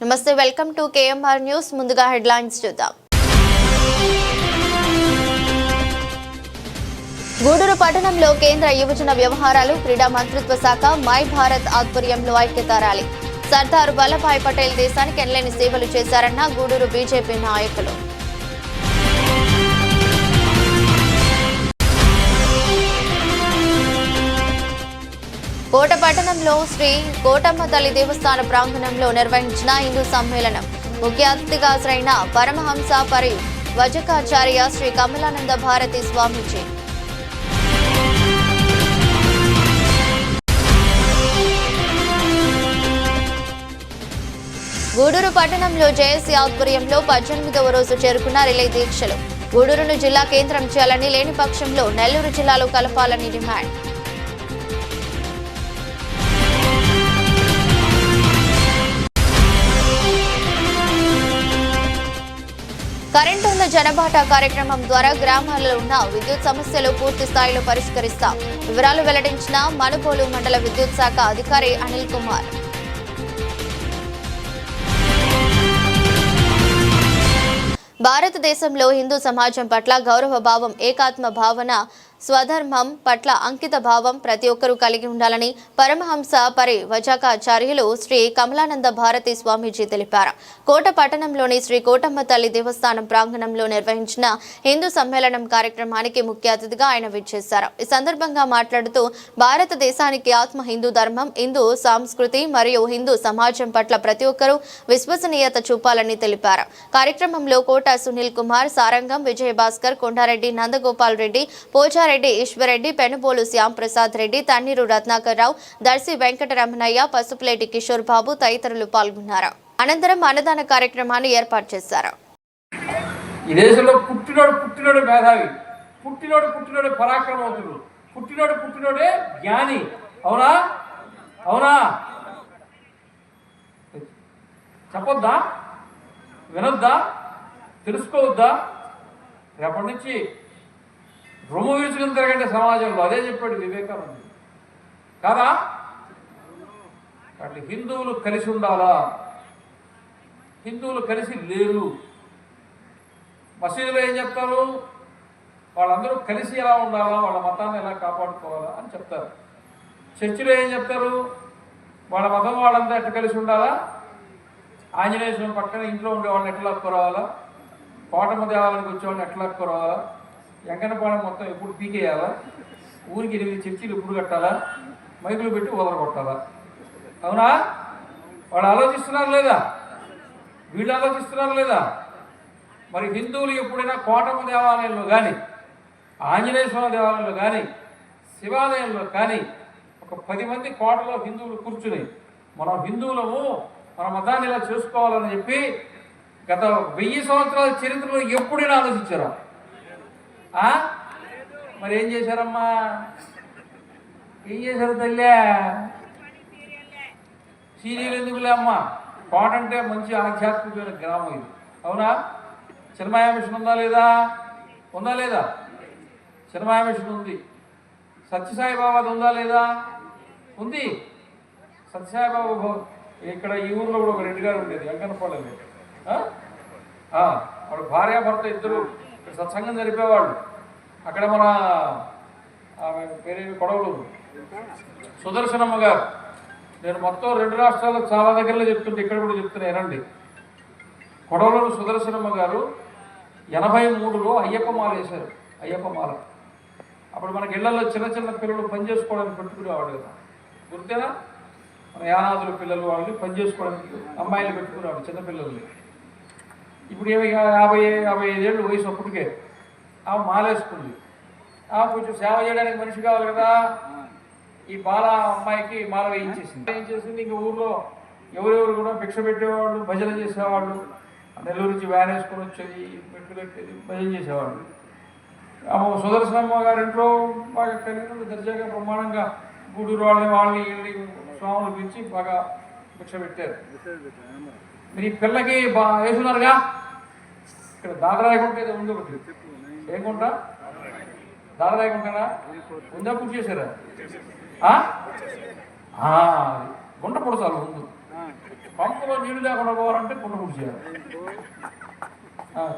నమస్తే, welcome to KMR news. ముందుగా headlines చూద్దాం. గూడూరు పట్టణంలో కేంద్ర యువజన వ్యవహారాలు క్రీడా మంత్రిత్వ శాఖ మై భారత్ ఆధ్వర్యంలో ఐక్యతా ర్యాలీ. సర్దార్ వల్లభాయ్ పటేల్ దేశానికి ఎనలేని సేవలు చేశారన్న గూడూరు బీజేపీ నాయకులు. కోట పట్టణంలో శ్రీ కోటమ్మ తల్లి దేవస్థాన ప్రాంగణంలో నిర్వహించిన హిందూ సమ్మేళనం. ముఖ్య అతిథిగా హాజరైన పరమహంస పరి వజకాచార్య శ్రీ కమలానంద భారతి స్వామీజీ. గూడూరు పట్టణంలో జేఏసీ ఆధ్వర్యంలో 18వ రోజు చేరుకున్న రిలే దీక్షలు. గూడూరును జిల్లా కేంద్రం చేయాలని, లేని పక్షంలో నెల్లూరు జిల్లాలో కలపాలని డిమాండ్. కరెంటున్న జనబాటా కార్యక్రమం ద్వారా గ్రామాలలో ఉన్న విద్యుత్ సమస్యలు పూర్తి స్థాయిలో పరిష్కరిస్తాం. వివరాలు వెల్లడించిన మనుబోలు మండల విద్యుత్ శాఖ అధికారి అనిల్ కుమార్. భారతదేశంలో హిందూ సమాజం పట్ల గౌరవ భావం, ఏకాత్మ భావన, స్వధర్మం పట్ల అంకిత భావం ప్రతి ఒక్కరూ కలిగి ఉండాలని పరమహంస పరి వజకాచార్యులు శ్రీ కమలానంద భారతి స్వామీజీ తెలిపారు. కోట పట్టణంలోని శ్రీ కోటమ్మ తల్లి దేవస్థానం ప్రాంగణంలో నిర్వహించిన హిందూ సమ్మేళనం కార్యక్రమానికి ముఖ్య అతిథిగా ఆయన విచ్చేశారు. ఈ సందర్భంగా మాట్లాడుతూ భారతదేశానికి ఆత్మ హిందూ ధర్మం, హిందూ సంస్కృతి మరియు హిందూ సమాజం పట్ల ప్రతి ఒక్కరూ విశ్వసనీయత చూపాలని తెలిపారు. కార్యక్రమంలో కోట సునీల్ కుమార్, సారంగం విజయభాస్కర్, కొండారెడ్డి, నందగోపాల్ రెడ్డి, పోచారెడ్డి ఈశ్వరెడ్డి, పెనుబోలు శ్యాంప్రసాద్ రెడ్డి, తన్నీరు రత్నాకర్ రావు, దర్శి వెంకటరమణయ్య, పసుపులేటి కిషోర్ బాబు తదితరులు పాల్గొన్నారు. అనంతరం అన్నదాన కార్యక్రమాన్ని ఏర్పాటు చేశారు. ఈ దేశంలో పుట్టినోడు మేధావి, పుట్టినోడు పరాక్రమవంతుడు, పుట్టినోడే జ్ఞాని. అవునా అవునా చెప్పొద్దా? వినొద్దా? తెలుసుకోవద్దా? రేపటి నుంచి రొమ్ము విరుచుకుని తిరగండి సమాజంలో. అదే చెప్పాడు వివేకానందుడు కాదా? అట్లా హిందువులు కలిసి ఉండాలా? హిందువులు కలిసి లేరు. మసీదులో ఏం చెప్తారు? వాళ్ళందరూ కలిసి ఎలా ఉండాలా, వాళ్ళ మతాన్ని ఎలా కాపాడుకోవాలా అని చెప్తారు. చర్చిలో ఏం చెప్తారు? వాళ్ళ మతం వాళ్ళంతా ఎట్లా కలిసి ఉండాలా, ఆంజనేయ స్వామి పక్కన ఇంట్లో ఉండే వాళ్ళని ఎట్లా లాక్కురావాలా, కోటమ్మ దేవాలయానికి వచ్చేవాళ్ళని ఎట్లా లాక్కురావాలా, ఎంకన్నపాలెం మొత్తం ఎప్పుడు పీకేయాలా, ఊరికి 8 చర్చీలు ఎప్పుడు కట్టాలా, మైకులు పెట్టి కొట్టాలా. అవునా? వాళ్ళు ఆలోచిస్తున్నారు లేదా? వీళ్ళు ఆలోచిస్తున్నారు లేదా? మరి హిందువులు ఎప్పుడైనా కోటమ్మ దేవాలయంలో కానీ, ఆంజనేయ స్వామి దేవాలయంలో కానీ, శివాలయంలో కానీ ఒక 10 మంది కోటలో హిందువులు కూర్చుని మనం హిందువులము, మన మతాన్ని ఇలా చేసుకోవాలని చెప్పి గత 1000 సంవత్సరాల చరిత్రలో ఎప్పుడైనా ఆలోచించారా? మరి ఏం చేశారమ్మా? ఏం చేశారు తల్లి? సీరియల్ ఎందుకులే అమ్మా. కోట అంటే మంచి ఆధ్యాత్మికమైన గ్రామం ఇది. అవునా? చిన్మయ మిషన్ ఉందా లేదా? చిన్మయ మిషన్ ఉంది. సత్యసాయిబాబాది ఉందా లేదా? ఉంది. సత్యసాయిబాబా ఇక్కడ ఈ ఊర్లో కూడా ఒక రెడ్డి గారు ఉండేది, వెంకన్నపాలెం. వాడు భార్యాభర్త ఇద్దరు సత్సంగం జరిపేవాళ్ళు. అక్కడ మన పేరు కొడవలూరు సుదర్శనమ్మ గారు. నేను మొత్తం 2 రాష్ట్రాల్లో చాలా దగ్గరలో చెప్తుంటే ఇక్కడ కూడా చెప్తున్నానండి. కొడవలూరు సుదర్శనమ్మ గారు 83లో అయ్యప్ప మాల వేశారు. అయ్యప్ప మాల అప్పుడు మనకి ఇళ్లలో చిన్న పిల్లలు పని చేసుకోవడానికి పెట్టుకునేవాడు కదా, గుర్తేనా? మన యానాదుల పిల్లలు వాళ్ళని పని చేసుకోవడానికి అమ్మాయిలు పెట్టుకునేవాడు, చిన్నపిల్లల్ని. ఇప్పుడు 55 ఏళ్ళు వయసు అప్పటికే ఆమె మాలేసుకుంది. కొంచెం సేవ చేయడానికి మనిషి కావాలి కదా. ఈ బాల అమ్మాయికి మాల వేయించేసింది. ఇంక ఊర్లో ఎవరెవరు కూడా భిక్ష పెట్టేవాళ్ళు, భజన చేసేవాళ్ళు, నెల్లూరు నుంచి వ్యాన్ వేసుకొని వచ్చేది, పెట్టుకుని భజన చేసేవాళ్ళు. ఆమె సుదర్శనమ్మ గారి ఇంట్లో బాగా కలిగి దర్జాగా బ్రహ్మాండంగా గూడూరు వాళ్ళని స్వాములు పిలిచి బాగా భిక్ష పెట్టారు. మీరు ఈ పిల్లకి వేసుకున్నారుగా. ఇక్కడ దాదరాయకుంటే ఉంది ఒకటి. ఏం కొంట? దాదరాయకుంటారా? ఉందా? పూర్తి చేశారా? గుంట పొడసాలు ముందు పంపులో నీళ్లు లేకుండా పోవాలంటే గుంట పూడ్చేయాలి.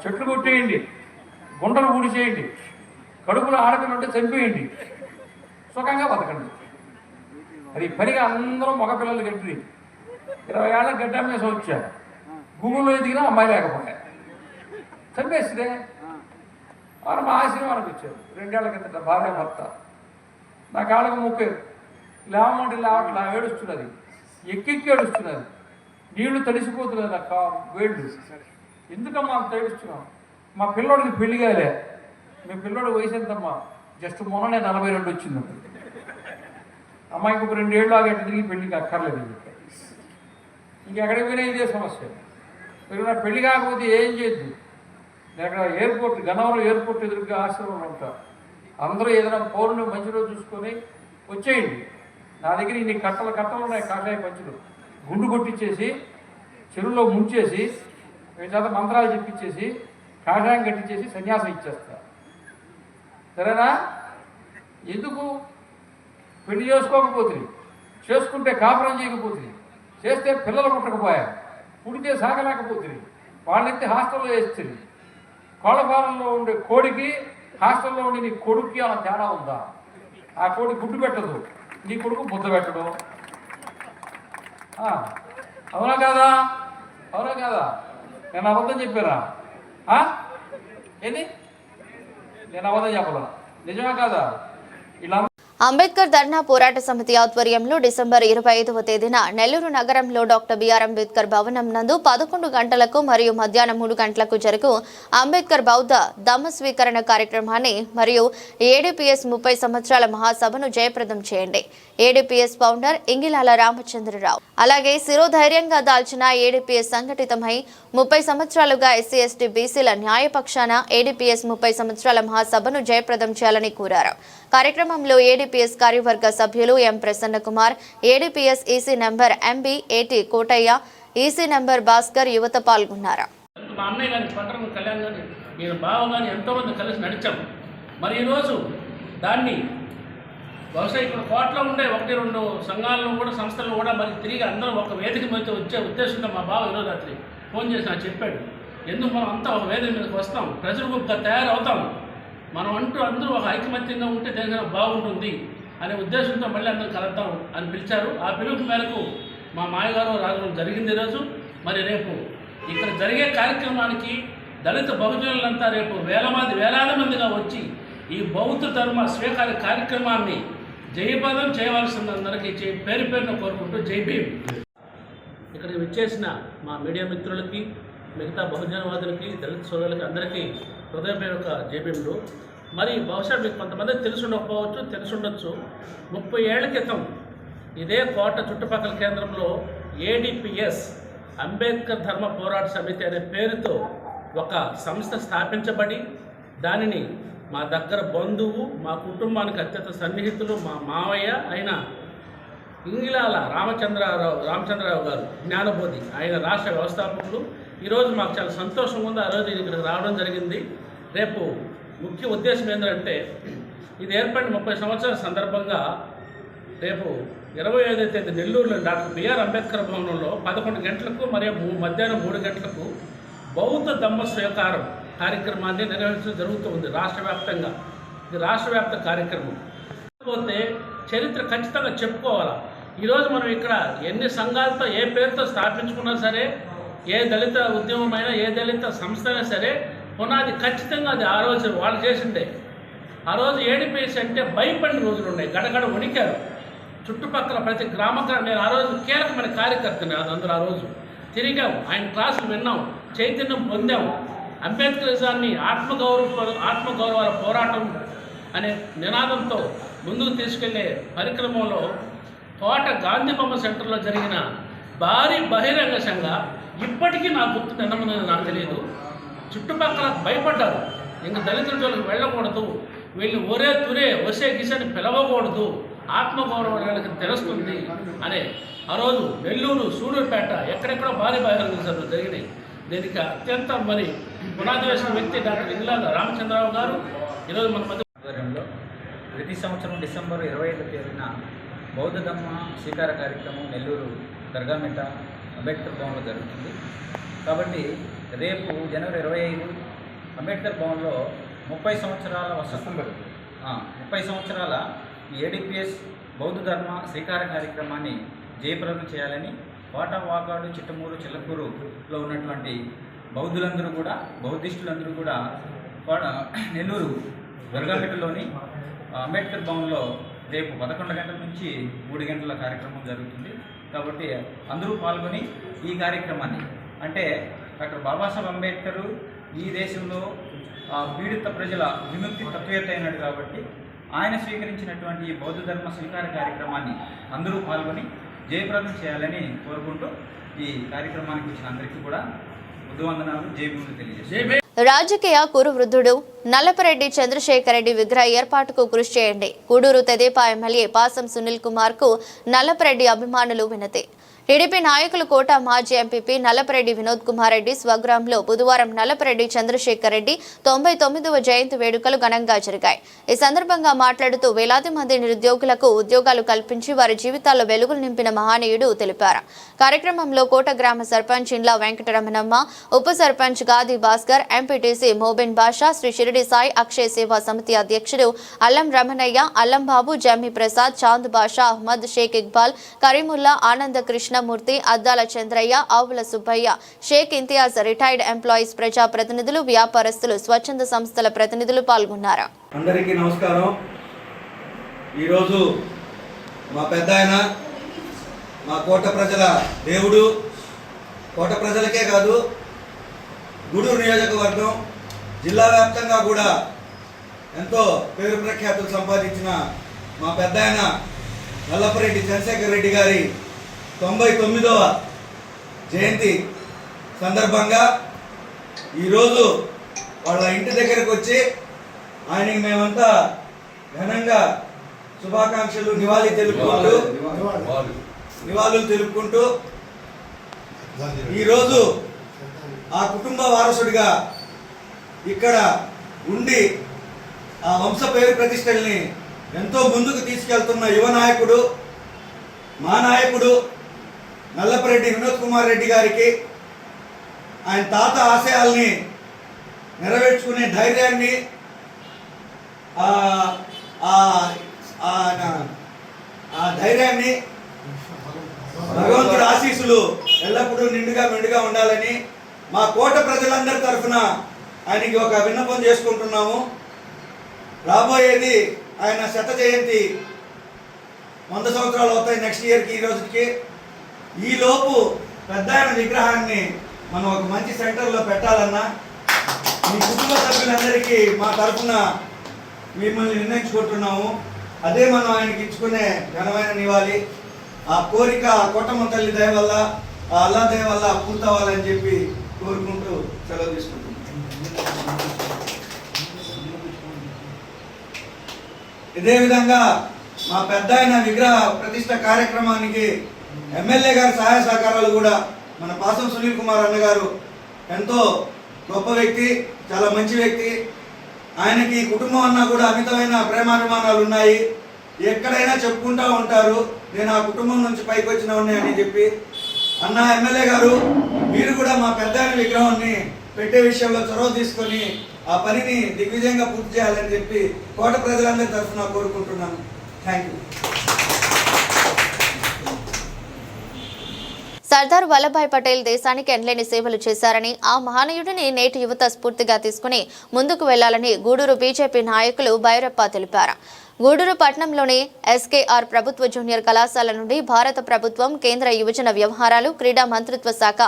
చెట్లు కొట్టేయండి, గుంటలు పూడ్చేయండి, కడుపులో ఆడపిల్ల ఉంటే చంపేయండి, సుఖంగా బతకండి. అది పనిగా అందరూ మగపిల్లలు గట్టి 20 ఏళ్ళ గడ్డ మీద వచ్చారు. గూగుల్లో ఎదిగినా అమ్మాయి లేకపోయా చంపేస్తే వారు మా ఆశ్రమానికి వచ్చారు. 2 ఏళ్ల కిందట భార్య భర్త. నా కాళ్ళకు మొక్కారు, లేవమంటే లేవట్లా, ఏడుస్తున్నది, ఎక్కి ఏడుస్తున్నది, నీళ్లు తడిసిపోతున్నది నా వేళ్ళు. ఎందుకమ్మా అంత ఏడుస్తున్నాం? మా పిల్లోడికి పెళ్లి కాలే. మీ పిల్లోడి వయసు ఎంతమ్మా? జస్ట్ మొన్ననే 42 వచ్చింది. అమ్మాయికి ఒక 2 ఏళ్ళు ఆగేట తిరిగి పెళ్లికి అక్కర్లేదు అని చెప్పారు. ఇంకెక్కడికి పోయినా ఇదే సమస్య. మీరు నా పెళ్లి కాకపోతే ఏం చేయొద్దు. నేను అక్కడ ఎయిర్పోర్ట్, గన్నవరం ఎయిర్పోర్ట్ ఎదురుగా ఆశ్రమంలో ఉంటాను. అందరూ ఏదైనా పౌరుని మంచి రోజు చూసుకొని వచ్చేయండి. నా దగ్గర ఇన్ని కట్టలు ఉన్నాయి, కాషాయ పంచులు. గుండు కొట్టించేసి చెరువులో ముంచేసి మీ చేత మంత్రాలు చెప్పించేసి కాషాయం కట్టించేసి సన్యాసం ఇచ్చేస్తా. సరేనా? ఎందుకు పెళ్లి చేసుకోకపోతుంది, చేసుకుంటే కాపురం చేయకపోతుంది, చేస్తే పిల్లలు పుట్టకపోయా, పుడితే సాగలేకపోతుంది, వాళ్ళెత్తి హాస్టల్లో వేస్తుంది. కోళ్ళ ఫారంలో ఉండే కోడికి హాస్టల్లో ఉండే నీ కొడుక్కి అలా తేడా ఉందా? ఆ కోడి గుడ్డు పెట్టదు, నీ కొడుకు ముద్ద పెట్టడం. అవునా కాదా? అవునా కాదా? నేను అబద్ధం చెప్పారా? ఏంది? నేను అబద్ధం చెప్పలా, నిజమే కాదా? ఇలా అంబేద్కర్ ధర్నా పోరాట సమితి ఆధ్వర్యంలో డిసెంబర్ 25వ తేదీన నెల్లూరు నగరంలో డాక్టర్ బిఆర్ అంబేద్కర్ భవనం నందు 11 గంటలకు మరియు మధ్యాహ్నం 3 గంటలకు జరుగు అంబేద్కర్ బౌద్ధ ధమ్మ స్వీకరణ కార్యక్రమాన్ని మరియు ఏడీపీఎస్ 30 సంవత్సరాల మహాసభను జయప్రదం చేయండి. ADPS founder Ingilala Ramachandra Rao. అలాగే శిరోధైర్యంగా దాల్చిన ఏడీపీఎస్ సంఘటితమై 30 సంవత్సరాలుగా ఎస్సీ ఎస్టీ బీసీల న్యాయపక్షాన ఏడీపీఎస్ 30 సంవత్సరాల మహాసభను జయప్రదం చేయాలని కోరారు. కార్యక్రమంలో ఏడీపీఎస్ కార్యవర్గ సభ్యులు M Prasanna Kumar, ADPS EC number MB AT Kotaiah, EC number Bhaskar యువత పాల్గొన్నారు. మా అన్నయ్య గారి పంటను కళ్యాణ్ గారి నేను బావ కానీ ఎంతోమంది కలిసి నడిచాము. మరి ఈరోజు దాన్ని బహుశా ఇక్కడ కోట్లో ఉండే 1-2 సంఘాలను కూడా సంస్థలను కూడా మరి తిరిగి అందరూ ఒక వేదిక మీద వచ్చే ఉద్దేశంతో మా బావ ఈరోజు రాత్రి ఫోన్ చేసి నాకు చెప్పాడు, ఎందుకు మనం అంతా ఒక వేదిక మీదకి వస్తాం, ప్రజల గుప్తా తయారవుతాం, మనం అందరూ ఒక ఐకమత్యంగా ఉంటే దేనికైనా బాగుంటుంది అనే ఉద్దేశంతో మళ్ళీ అందరూ కలుద్దాం అని పిలిచారు. ఆ పిలుపు మేరకు మా మాయగారు రావడం జరిగింది ఈరోజు. మరి రేపు ఇక్కడ జరిగే కార్యక్రమానికి దళిత బహుజనులంతా రేపు వేలాది మందిగా వచ్చి ఈ బౌద్ధ ధర్మ స్వీకార కార్యక్రమాన్ని జయప్రదం చేయవలసిందందరికీ పేరు పేరున కోరుకుంటూ జై భీమ్. ఇక్కడికి విచ్చేసిన మా మీడియా మిత్రులకి, మిగతా బహుజనవాదులకి, దళిత సోదరులకి అందరికీ హృదయపూర్వక జై భీమ్లు. మరి బహుశా మీకు కొంతమంది తెలుసుండకపోవచ్చు, తెలుసుండొచ్చు, 30 ఏళ్ల క్రితం ఇదే కోట చుట్టుపక్కల కేంద్రంలో ఏడీపీఎస్ అంబేద్కర్ ధర్మ పోరాట సమితి అనే పేరుతో ఒక సంస్థ స్థాపించబడి దానిని మా దగ్గర బంధువు, మా కుటుంబానికి అత్యంత సన్నిహితులు, మా మావయ్య అయిన ఇంగిలాల రామచంద్రరావు గారు జ్ఞానబోధి, ఆయన రాష్ట్ర వ్యవస్థాపకులు. ఈరోజు మాకు చాలా సంతోషంగా ఉంది, ఆ రోజు ఇక్కడికి రావడం జరిగింది. రేపు ముఖ్య ఉద్దేశం ఏంటంటే ఇది ఏర్పడిన 30 సంవత్సరాల సందర్భంగా రేపు 25వ తేదీ నెల్లూరులో డాక్టర్ బిఆర్ అంబేద్కర్ భవనంలో 11 గంటలకు మరియు మధ్యాహ్నం 3 గంటలకు బౌద్ధ ధమ్మ స్వీకారం కార్యక్రమాన్ని నిర్వహించడం జరుగుతుంది రాష్ట్ర వ్యాప్తంగా. ఇది రాష్ట్ర వ్యాప్త కార్యక్రమం. కాకపోతే చరిత్ర ఖచ్చితంగా చెప్పుకోవాలా. ఈరోజు మనం ఇక్కడ ఎన్ని సంఘాలతో ఏ పేరుతో స్థాపించుకున్నా సరే, ఏ దళిత ఉద్యమమైనా, ఏ దళిత సంస్థ అయినా సరే, పునాది ఖచ్చితంగా అది ఆ రోజు వాళ్ళు చేసిందే. ఆ రోజు ఏడీపీఎస్ అంటే భయపడిన రోజులు ఉన్నాయి, గడగడ వణికారు చుట్టుపక్కల ప్రతి నేను ఆ రోజు కీలకమైన కార్యకర్తని. అందరూ ఆ రోజు తిరిగాం, ఆయన క్లాసులు విన్నాం, చైతన్యం పొందాం. అంబేద్కరిజాన్ని ఆత్మగౌరవాల పోరాటం అనే నినాదంతో ముందుకు తీసుకెళ్లే పరిక్రమంలో కోట గాంధీ బొమ్మ సెంటర్లో జరిగిన భారీ బహిరంగ సంఘ ఇప్పటికీ నా గుర్తు నిన్నమని నాకు తెలియదు. చుట్టుపక్కల భయపడ్డారు, ఇంక దళితుల జోలికి వెళ్ళకూడదు, వీళ్ళు ఒరే తురే వసే గిసని పిలవకూడదు, ఆత్మగౌరవానికి తెలుస్తుంది అనే ఆ రోజు నెల్లూరు, సూళ్ళూరుపేట ఎక్కడెక్కడో భారీ బహిరంగ సభలు జరిగినాయి. దీనికి అత్యంత మరి పునాది వేసిన వ్యక్తి డాక్టర్ ఇంగిలాల రామచంద్రరావు గారు ఈరోజు మన మధ్య ఆధ్వర్యంలో ప్రతి సంవత్సరం డిసెంబర్ 25వ తేదీన బౌద్ధ ధమ్మ స్వీకార కార్యక్రమం నెల్లూరు దర్గామిట్ట అంబేద్కర్ భవన్లో జరుగుతుంది. కాబట్టి రేపు జనవరి 25 అంబేద్కర్ భవన్లో 30 సంవత్సరాల 30 సంవత్సరాల ఏడిపిఎస్ బౌద్ధ ధర్మ శ్రీకార కార్యక్రమాన్ని జయప్రదం చేయాలని వాకాడు, చిట్టమూరు, చిల్లకూరులో ఉన్నటువంటి బౌద్ధిస్టులందరూ కూడా నెల్లూరు దుర్గాపేటలోని అంబేద్కర్ భవన్లో రేపు 11 గంటల నుంచి 3 గంటల కార్యక్రమం జరుగుతుంది. కాబట్టి అందరూ పాల్గొని ఈ కార్యక్రమాన్ని, అంటే డాక్టర్ బాబాసాహెబ్ అంబేద్కర్ ఈ దేశంలో పీడిత ప్రజల విముక్తి తత్వవేత్త అయినాడు. కాబట్టి ఆయన స్వీకరించినటువంటి ఈ బౌద్ధ ధర్మ స్వీకార కార్యక్రమాన్ని అందరూ పాల్గొని జయప్రదం చేయాలని కోరుకుంటూ ఈ కార్యక్రమానికి వచ్చిన అందరికీ కూడా ఉద్వందనాలు, జయభూములు తెలియజేస్తాను. రాజకీయ కురువృద్ధుడు నల్లపరెడ్డి చంద్రశేఖర్ రెడ్డి విగ్రహ ఏర్పాటుకు కృషి చేయండి. గూడూరు తెదేపా ఎమ్మెల్యే పాసం సునీల్ కుమార్ కు నల్లపరెడ్డి అభిమానులు వినతి. టీడీపీ నాయకులు కోట మాజీ ఎంపీపీ నల్లపరెడ్డి వినోద్ కుమార్ రెడ్డి స్వగ్రామంలో బుధవారం నల్లపరెడ్డి చంద్రశేఖర్ రెడ్డి 99వ జయంతి వేడుకలు ఘనంగా జరిగాయి. ఈ సందర్భంగా మాట్లాడుతూ వేలాది మంది నిరుద్యోగులకు ఉద్యోగాలు కల్పించి వారి జీవితాల్లో వెలుగులు నింపిన మహనీయుడు తెలిపారు. కార్యక్రమంలో కోట గ్రామ సర్పంచ్ ఇండ్ల వెంకటరమణమ్మ, ఉప సర్పంచ్ గాది భాస్కర్, ఎంపీటీసీ మోబిన్ బాషా, శ్రీ షిరిడి సాయి అక్షయ సేవా సమితి అధ్యక్షుడు అల్లం రమణయ్య, అల్లం బాబు, జమ్మి ప్రసాద్, చాంద్ బాషా, అహ్మద్, షేక్ ఇక్బాల్, కరీముల్లా, ఆనంద కృష్ణమూర్తి, అద్దాల చంద్రయ్య, ఆవుల సుబ్బయ్య, షేక్ ఇంతియాజ్, రిటైర్డ్ ఎంప్లాయీస్, ప్రజా ప్రతినిధులు, వ్యాపారస్తులు, స్వచ్ఛంద సంస్థల ప్రతినిధులు పాల్గొన్నారు. అందరికీ నమస్కారం. ఈరోజు మా పెద్దాయన, మా కోట ప్రజల దేవుడు, కోట ప్రజలకే కాదు గూడూరు నియోజకవర్గం జిల్లా వ్యాప్తంగా కూడా ఎంతో పేరు ప్రఖ్యాతులు సంపాదించిన మా పెద్దాయన నల్లపరెడ్డి చంద్రశేఖర్ రెడ్డి గారి 99వ జయంతి సందర్భంగా ఈరోజు వాళ్ళ ఇంటి దగ్గరకు వచ్చి ఆయనకి మేమంతా ఘనంగా శుభాకాంక్షలు, నివాళులు తెలుపుకుంటూ ఈరోజు ఆ కుటుంబ వారసుడిగా ఇక్కడ ఉండి ఆ వంశ పేరు ప్రతిష్టల్ని ఎంతో ముందుకు తీసుకెళ్తున్న యువ నాయకుడు, మా నాయకుడు నల్లపరెడ్డి వినోద్ కుమార్ రెడ్డి గారికి ఆయన తాత ఆశయాల్ని నెరవేర్చుకునే ధైర్యాన్ని, భగవంతుడి ఆశీస్సులు ఎల్లప్పుడూ నిండుగా మెండుగా ఉండాలని మా కోట ప్రజలందరి తరఫున ఆయనకి ఒక విన్నపం చేసుకుంటున్నాము. రాబోయేది ఆయన 100వ జయంతి, 100 సంవత్సరాలు అవుతాయి నెక్స్ట్ ఇయర్కి. ఈ రోజుకి ఈలోపు పెద్ద ఆయన విగ్రహాన్ని మనం ఒక మంచి సెంటర్లో పెట్టాలన్నా మీ కుటుంబ సభ్యులందరికీ మా తరఫున మిమ్మల్ని నిర్ణయించుకుంటున్నాము. అదే మనం ఆయనకి ఇచ్చుకునే ఘనమైన నివాళి. ఆ కోరిక కోటమ్మ తల్లి దయ వల్ల, ఆ అల్లా దయ వల్ల పూర్తవ్వాలని చెప్పి కోరుకుంటూ సెలవు తీసుకుంటున్నాం. ఇదే విధంగా మా పెద్ద ఆయన విగ్రహ ప్రతిష్ట కార్యక్రమానికి ఎమ్మెల్యే గారి సహాయ సహకారాలు కూడా మన పాసం సునీల్ కుమార్ అన్న గారు ఎంతో గొప్ప వ్యక్తి, చాలా మంచి వ్యక్తి. ఆయనకి కుటుంబం అన్నా కూడా అమితమైన ప్రేమాభిమానాలు ఉన్నాయి. ఎక్కడైనా చెప్పుకుంటూ ఉంటారు, నేను ఆ కుటుంబం నుంచి పైకి వచ్చినవన్నీ అని చెప్పి. అన్న ఎమ్మెల్యే గారు, మీరు కూడా మా పెద్ద ఆయన విగ్రహాన్ని పెట్టే విషయంలో చొరవ తీసుకొని ఆ పనిని దిగ్విజయంగా పూర్తి చేయాలని చెప్పి కోట ప్రజలందరి తరఫున కోరుకుంటున్నాను. Thank you. సర్దార్ వల్లభాయ్ పటేల్ దేశానికి ఎనలేని సేవలు చేశారని, ఆ మహనీయుడిని నేటి యువత స్ఫూర్తిగా తీసుకుని ముందుకు వెళ్లాలని గూడూరు బీజేపీ నాయకులు భైరప్ప తెలిపారు. గూడూరు పట్టణంలోని ఎస్కేఆర్ ప్రభుత్వ జూనియర్ కళాశాల నుండి భారత ప్రభుత్వం, కేంద్ర యువజన వ్యవహారాలు, క్రీడా మంత్రిత్వ శాఖ